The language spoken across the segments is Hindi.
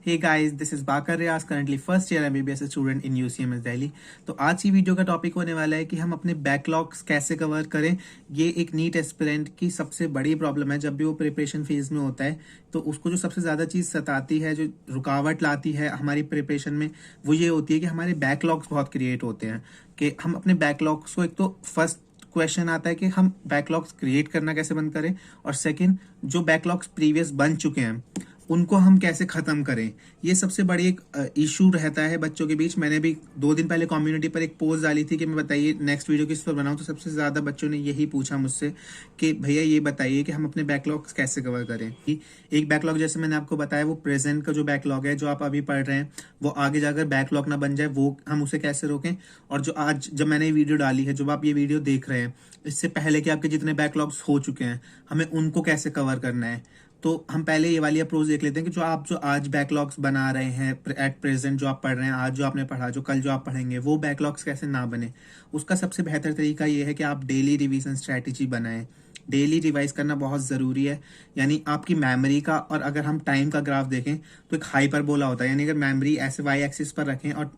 Hey guys, this is Baqar Riyaz, currently first year MBBS student in UCMS Delhi. तो आज की वीडियो का टॉपिक होने वाला है कि हम अपने बैकलॉग्स कैसे कवर करें। ये एक नीट एस्पिरेंट की सबसे बड़ी प्रॉब्लम है। जब भी वो प्रिपरेशन फेज में होता है तो उसको जो सबसे ज़्यादा चीज़ सताती है, जो रुकावट लाती है हमारी प्रिपरेशन में, वो ये होती है कि हमारे बैकलॉग्स बहुत क्रिएट होते हैं। कि हम अपने बैकलॉग्स को, एक तो फर्स्ट क्वेश्चन आता है कि हम बैकलॉग्स क्रिएट करना कैसे बंद करें, और सेकंड, जो बैकलॉग्स प्रीवियस बन चुके हैं उनको हम कैसे खत्म करें। ये सबसे बड़ी एक इशू रहता है बच्चों के बीच। मैंने भी 2 दिन पहले कम्युनिटी पर एक पोस्ट डाली थी कि मैं बताइए नेक्स्ट वीडियो किस पर बनाऊं, तो सबसे ज्यादा बच्चों ने यही पूछा मुझसे कि भैया ये बताइए कि हम अपने बैकलॉग्स कैसे कवर करें। एक बैकलॉग, जैसे मैंने आपको बताया, वो प्रेजेंट का जो बैकलॉग है, जो आप अभी पढ़ रहे हैं, वो आगे जाकर बैकलॉग ना बन जाए, वो हम उसे कैसे रोकें। और जो आज जब मैंने ये वीडियो डाली है, जब आप ये वीडियो देख रहे हैं, इससे पहले कि आपके जितने बैकलॉग्स हो चुके हैं, हमें उनको कैसे कवर करना है। तो हम पहले ये वाली अप्रोच देख लेते हैं कि जो आज बैकलॉग्स बना रहे हैं एट प्रेजेंट, जो आप पढ़ रहे हैं, आज जो आपने पढ़ा, जो कल जो आप पढ़ेंगे, वो बैकलॉग्स कैसे ना बने। उसका सबसे बेहतर तरीका ये है कि आप डेली रिवीजन स्ट्रैटेजी बनाएं। डेली रिवाइज करना बहुत ज़रूरी है। यानी आपकी मेमोरी का, और अगर हम टाइम का ग्राफ देखें तो एक हाइपरबोला होता है। यानी अगर मेमोरी ऐसे वाई एक्सिस पर रखें और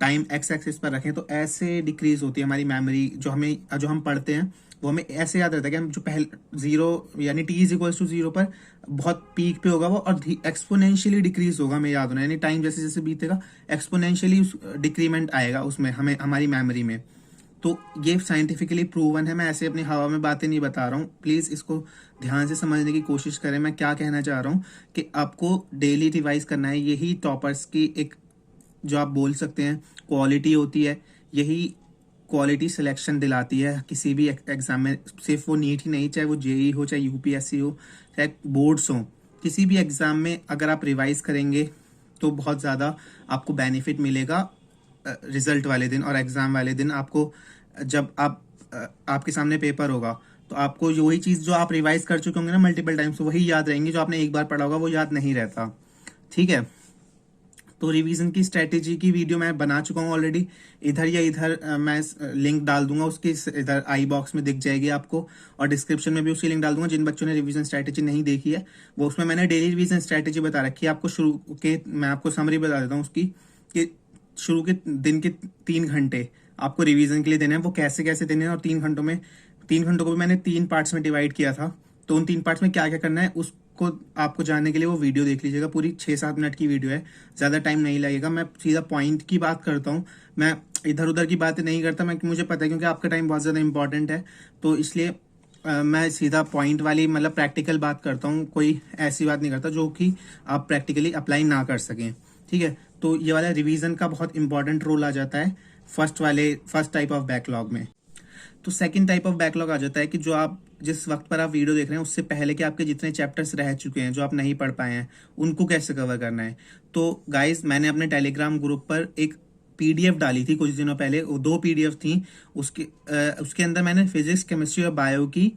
टाइम एक्स एक्सिस पर रखें तो ऐसे डिक्रीज होती है हमारी मेमोरी। जो हम पढ़ते हैं वो हमें ऐसे याद रहता है कि हम जो पहले जीरो, यानी T is equals to zero पर बहुत पीक पे होगा वो, और एक्सपोनेंशियली डिक्रीज होगा, हमें याद होना। यानी टाइम जैसे जैसे बीतेगा एक्सपोनेंशियली डिक्रीमेंट आएगा उसमें, हमें हमारी मेमोरी में। तो ये साइंटिफिकली प्रूवन है। मैं ऐसे अपनी हवा में बातें नहीं बता रहा हूँ। प्लीज इसको ध्यान से समझने की कोशिश करें। मैं क्या कहना चाह रहा हूँ कि आपको डेली रिवाइज करना है। यही टॉपर्स की एक, जो आप बोल सकते हैं, क्वालिटी होती है। यही क्वालिटी सिलेक्शन दिलाती है किसी भी एग्जाम में। सिर्फ वो नीट ही नहीं, चाहे वो जेई हो, चाहे यूपीएससी हो, चाहे बोर्ड्स हो, किसी भी एग्जाम में अगर आप रिवाइज करेंगे तो बहुत ज़्यादा आपको बेनिफिट मिलेगा रिजल्ट वाले दिन और एग्जाम वाले दिन। आपको जब आपके सामने पेपर होगा तो आपको वही चीज़ जो आप रिवाइज कर चुके होंगे ना मल्टीपल टाइम्स, वही याद रहेंगी। जो आपने एक बार पढ़ा होगा वो याद नहीं रहता। ठीक है, तो रिवीजन की स्ट्रेटेजी की वीडियो मैं बना चुका हूँ ऑलरेडी। इधर या इधर मैं लिंक डाल दूंगा उसकी, इधर आई बॉक्स में दिख जाएगी आपको, और डिस्क्रिप्शन में भी उसकी लिंक डाल दूंगा। जिन बच्चों ने रिवीजन स्ट्रेटेजी नहीं देखी है, वो उसमें मैंने डेली रिवीजन स्ट्रेटेजी बता रखी है आपको। शुरू के मैं आपको समरी बता देता हूँ उसकी, कि शुरू के दिन के 3 घंटे आपको रिवीजन के लिए देने हैं। वो कैसे कैसे देने हैं, और 3 घंटों को भी मैंने 3 पार्ट्स में डिवाइड किया था। तो उन 3 पार्ट्स में क्या क्या करना है उसको आपको जानने के लिए वो वीडियो देख लीजिएगा। पूरी 6-7 मिनट की वीडियो है, ज़्यादा टाइम नहीं लगेगा। मैं सीधा पॉइंट की बात करता हूँ, मैं इधर उधर की बातें नहीं करता। मुझे पता है क्योंकि आपका टाइम बहुत ज़्यादा इंपॉर्टेंट है, तो इसलिए मैं सीधा पॉइंट वाली, मतलब प्रैक्टिकल बात करता हूँ। कोई ऐसी बात नहीं करता जो कि आप प्रैक्टिकली अप्लाई ना कर सकें। ठीक है, तो ये वाला रिवीजन का बहुत इंपॉर्टेंट रोल आ जाता है फर्स्ट टाइप ऑफ बैकलॉग में। तो सेकंड टाइप ऑफ बैकलॉग आ जाता है कि जो आप जिस वक्त पर आप वीडियो देख रहे हैं उससे पहले के आपके जितने चैप्टर्स रह चुके हैं, जो आप नहीं पढ़ पाए हैं, उनको कैसे कवर करना है। तो गाइज, मैंने अपने टेलीग्राम ग्रुप पर एक पीडीएफ डाली थी कुछ दिनों पहले। 2 पीडीएफ थी। उसके अंदर मैंने फिजिक्स, केमिस्ट्री और बायो की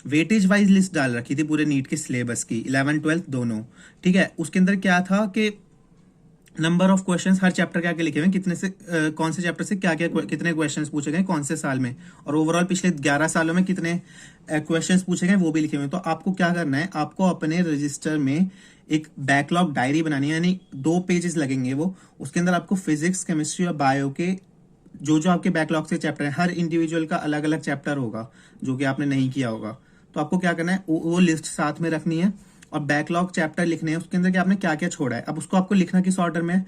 वेटेज वाइज लिस्ट डाल रखी थी पूरे नीट के सिलेबस की, 11th-12th दोनों। ठीक है, उसके अंदर क्या था कि number of questions her chapter के आगे लिखे हुए हैं, कितने से कौन से चैप्टर से क्या क्या कितने क्वेश्चंस पूछे गए कौन से साल में, और ओवरऑल पिछले 11 सालों में कितने क्वेश्चंस पूछे गए वो भी लिखे हुए हैं। तो आपको क्या करना है, आपको अपने रजिस्टर में एक बैकलॉग डायरी बनानी है। यानी 2 पेजेस लगेंगे वो। उसके अंदर आपको फिजिक्स, केमिस्ट्री और बायो के जो आपके बैकलॉग से चैप्टर है, हर इंडिविजुअल का अलग अलग चैप्टर होगा जो कि आपने नहीं किया होगा। तो आपको क्या करना है, वो लिस्ट साथ में रखनी है, और बैकलॉग चैप्टर लिखने हैं। उसके अंदर कि आपने क्या क्या छोड़ा है। अब उसको आपको लिखना किस ऑर्डर में है,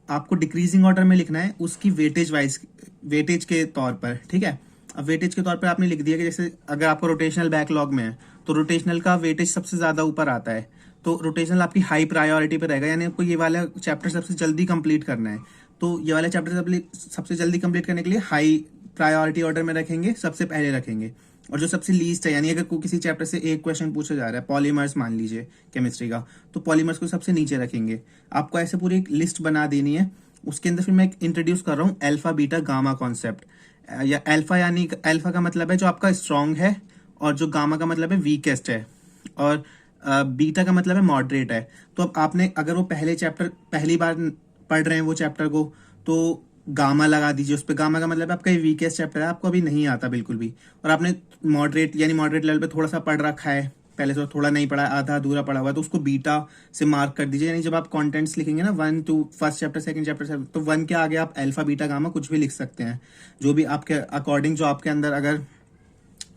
आपको डिक्रीजिंग ऑर्डर में लिखना है, उसकी वेटेज के तौर पर। ठीक है, अब वेटेज के तौर पर आपने लिख दिया कि जैसे अगर आपको रोटेशनल बैकलॉग में है तो रोटेशनल का वेटेज सबसे ज्यादा ऊपर आता है, तो रोटेशनल आपकी हाई प्रायोरिटी पर रहेगा। यानी आपको ये वाला चैप्टर सबसे जल्दी कंप्लीट करना है। तो ये वाला चैप्टर सबसे जल्दी कंप्लीट करने के लिए हाई प्रायोरिटी ऑर्डर में रखेंगे, सबसे पहले रखेंगे। और जो सबसे लीस्ट है, यानी अगर कोई किसी चैप्टर से एक क्वेश्चन पूछा जा रहा है, पॉलीमर्स मान लीजिए केमिस्ट्री का, तो पॉलीमर्स को सबसे नीचे रखेंगे। आपको ऐसे पूरी एक लिस्ट बना देनी है। उसके अंदर फिर मैं इंट्रोड्यूस कर रहा हूँ अल्फा बीटा गामा कॉन्सेप्ट। या अल्फा, यानी अल्फा का मतलब है जो आपका स्ट्रांग है, और जो गामा का मतलब है वीकेस्ट है, और बीटा का मतलब है मॉडरेट है। तो अब आपने, अगर वो पहली बार पढ़ रहे हैं वो चैप्टर को, तो गामा लगा दीजिए उस पर। गामा का मतलब आपका वीकेस्ट चैप्टर है, आपको अभी नहीं आता बिल्कुल भी, और आपने मॉडरेट लेवल पे थोड़ा सा पढ़ रखा है, पहले से थोड़ा नहीं पढ़ा, आधा अधूरा पढ़ा हुआ है, तो उसको बीटा से मार्क कर दीजिए। यानी जब आप कंटेंट्स लिखेंगे ना 1 2 फर्स्ट चैप्टर सेकंड चैप्टर, तो 1 के आगे आप अल्फा बीटा गामा कुछ भी लिख सकते हैं, जो भी आपके अकॉर्डिंग, जो आपके अंदर अगर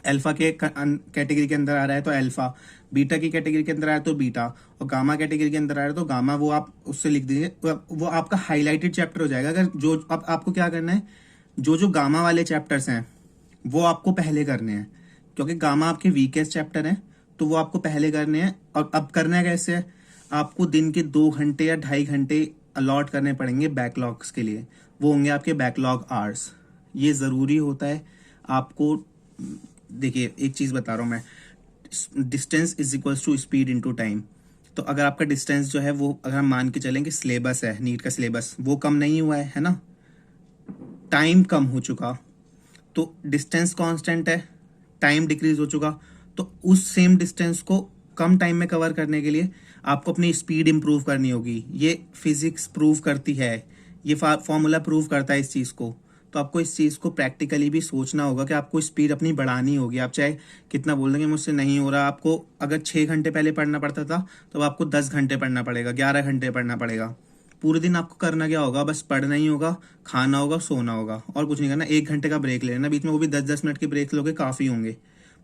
अल्फा के कैटेगरी के अंदर आ रहा है तो अल्फा, बीटा की कैटेगरी के अंदर आ रहा है तो बीटा, और गामा कैटेगरी के अंदर आ रहा है तो गामा, वो आप उससे लिख दीजिए, वो आपका हाईलाइटेड चैप्टर हो जाएगा। अगर जो अब आपको क्या करना है, जो जो गामा वाले चैप्टर्स हैं वो आपको पहले करने हैं, क्योंकि गामा आपके वीकेस्ट चैप्टर हैं, तो वो आपको पहले करने हैं। और अब करना है कैसे, आपको दिन के 2 घंटे या 2.5 घंटे अलॉट करने पड़ेंगे बैकलॉग्स के लिए, वो होंगे आपके बैकलॉग आवर्स। ये ज़रूरी होता है आपको। देखिए एक चीज़ बता रहा हूँ मैं, distance is equals to speed into time. तो अगर आपका डिस्टेंस जो है वो, अगर हम मान के चलें कि सिलेबस है, नीट का सिलेबस वो कम नहीं हुआ है ना, टाइम कम हो चुका, तो डिस्टेंस कांस्टेंट है, टाइम डिक्रीज हो चुका, तो उस सेम डिस्टेंस को कम टाइम में कवर करने के लिए आपको अपनी स्पीड इंप्रूव करनी होगी। ये फिजिक्स प्रूव करती है, ये फॉर्मूला प्रूव करता है इस चीज़ को। तो आपको इस चीज़ को प्रैक्टिकली भी सोचना होगा कि आपको स्पीड अपनी बढ़ानी होगी। आप चाहे कितना बोल देंगे मुझसे नहीं हो रहा, आपको अगर 6 घंटे पहले पढ़ना पड़ता था तो आपको 10 घंटे पढ़ना पड़ेगा, 11 घंटे पढ़ना पड़ेगा। पूरे दिन आपको करना क्या होगा, बस पढ़ना ही होगा, खाना होगा, सोना होगा, और कुछ नहीं करना। 1 घंटे का ब्रेक ले लेना बीच में, वो भी 10-10 मिनट के ब्रेक लोगे काफ़ी होंगे।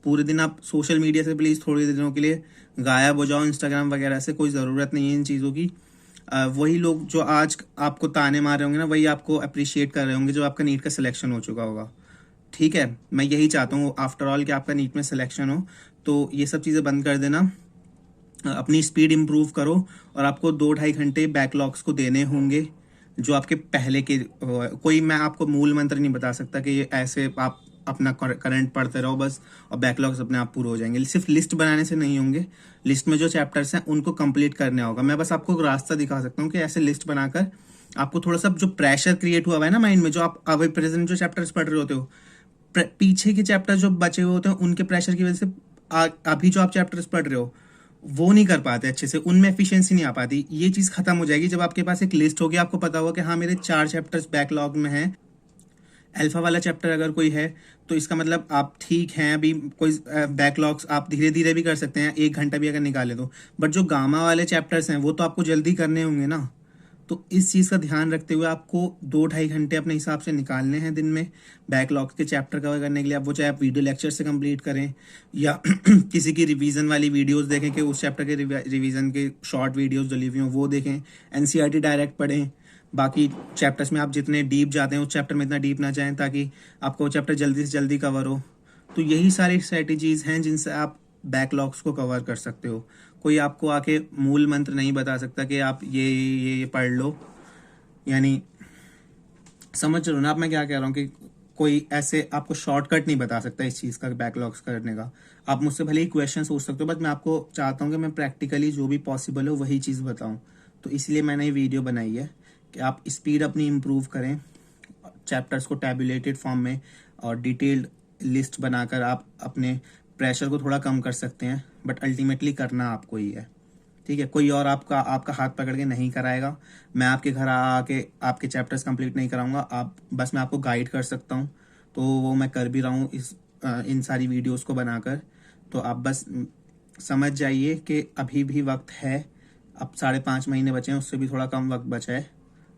पूरे दिन आप सोशल मीडिया से प्लीज़ थोड़ी दिनों के लिए गायब हो जाओ, इंस्टाग्राम वगैरह से, कोई ज़रूरत नहीं है इन चीज़ों की। वही लोग जो आज आपको ताने मार रहे होंगे ना, वही आपको अप्रिशिएट कर रहे होंगे जो आपका नीट का सिलेक्शन हो चुका होगा। ठीक है, मैं यही चाहता हूँ आफ्टर ऑल कि आपका नीट में सिलेक्शन हो। तो ये सब चीज़ें बंद कर देना, अपनी स्पीड इंप्रूव करो, और आपको 2-2.5 घंटे बैकलॉग्स को देने होंगे जो आपके पहले के। कोई मैं आपको मूल मंत्र नहीं बता सकता कि ये ऐसे आप अपना करंट पढ़ते रहो बस और बैकलॉग्स अपने आप पूरे हो जाएंगे। सिर्फ लिस्ट बनाने से नहीं होंगे, लिस्ट में जो चैप्टर्स हैं उनको कंप्लीट करना होगा। मैं बस आपको एक रास्ता दिखा सकता हूँ कि ऐसे लिस्ट बनाकर आपको थोड़ा सा जो प्रेशर क्रिएट हुआ है ना माइंड में, जो आप अभी प्रेजेंट जो चैप्टर्स पढ़ रहे होते हो, पीछे के चैप्टर जो बचे हुए होते हैं उनके प्रेशर की वजह से अभी जो आप चैप्टर्स पढ़ रहे हो वो नहीं कर पाते अच्छे से, उनमें एफिशिएंसी नहीं आ पाती। ये चीज़ खत्म हो जाएगी जब आपके पास एक लिस्ट होगी, आपको पता होगा कि हाँ मेरे 4 चैप्टर्स बैकलॉग में हैं। अल्फा वाला चैप्टर अगर कोई है तो इसका मतलब आप ठीक हैं, अभी कोई बैकलॉग्स आप धीरे धीरे भी कर सकते हैं, 1 घंटा भी अगर निकाले तो। बट जो गामा वाले चैप्टर्स हैं वो तो आपको जल्दी करने होंगे ना। तो इस चीज़ का ध्यान रखते हुए आपको 2-2.5 घंटे अपने हिसाब से निकालने हैं दिन में बैकलॉग के चैप्टर कवर करने के लिए। अब वो चाहे आप वीडियो लेक्चर से कंप्लीट करें या किसी की रिवीजन वाली वीडियोस देखें कि उस चैप्टर के रिवीजन के शॉर्ट वीडियोस डली हुई हों वो देखें, एनसीईआरटी डायरेक्ट पढ़ें। बाकी चैप्टर्स में आप जितने डीप जाते हैं उस चैप्टर में इतना डीप ना जाएं ताकि आपको वो चैप्टर जल्दी से जल्दी कवर हो। तो यही सारी स्ट्रेटजीज हैं जिनसे आप बैकलॉग्स को कवर कर सकते हो। कोई आपको आके मूल मंत्र नहीं बता सकता कि आप ये पढ़ लो, यानी समझ लो ना आप मैं क्या कह रहा हूँ, कि कोई ऐसे आपको शॉर्टकट नहीं बता सकता इस चीज़ का बैकलॉग्स करने का। आप मुझसे भले ही क्वेश्चन पूछ सकते हो, बट मैं आपको चाहता हूँ कि मैं प्रैक्टिकली जो भी पॉसिबल हो वही चीज़ बताऊँ। तो इसलिए मैंने ये वीडियो बनाई है कि आप स्पीड अपनी इम्प्रूव करें, चैप्टर्स को टैबुलेटेड फॉर्म में और डिटेल्ड लिस्ट बनाकर आप अपने प्रेशर को थोड़ा कम कर सकते हैं। बट अल्टीमेटली करना आपको ही है, ठीक है। कोई और आपका हाथ पकड़ के नहीं कराएगा, मैं आपके घर आके आपके चैप्टर्स कंप्लीट नहीं कराऊंगा। आप बस मैं आपको गाइड कर सकता हूँ, तो वो मैं कर भी रहा हूँ इन सारी वीडियोस को बनाकर। तो आप बस समझ जाइए कि अभी भी वक्त है, अब 5.5 महीने बचे हैं, उससे भी थोड़ा कम वक्त बचा है।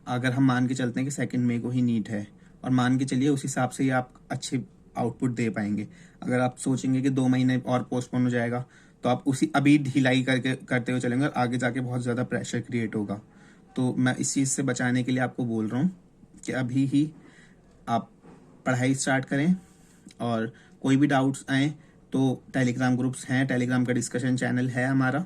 अगर हम मान के चलते हैं कि 2 मई को ही नीट है, और मान के चलिए उस हिसाब से ही आप अच्छे आउटपुट दे पाएंगे। अगर आप सोचेंगे कि 2 महीने और पोस्टपोन हो जाएगा तो आप उसी अभी ढिलाई करते हुए चलेंगे और आगे जाके बहुत ज़्यादा प्रेशर क्रिएट होगा। तो मैं इस चीज़ से बचाने के लिए आपको बोल रहा हूँ कि अभी ही आप पढ़ाई स्टार्ट करें, और कोई भी डाउट्स आए तो टेलीग्राम ग्रुप्स हैं, टेलीग्राम का डिस्कशन चैनल है हमारा,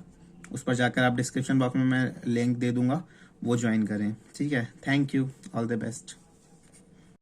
उस पर जाकर आप डिस्क्रिप्शन बॉक्स में मैं लिंक दे दूंगा, वो ज्वाइन करें। ठीक है, thank you, all the best.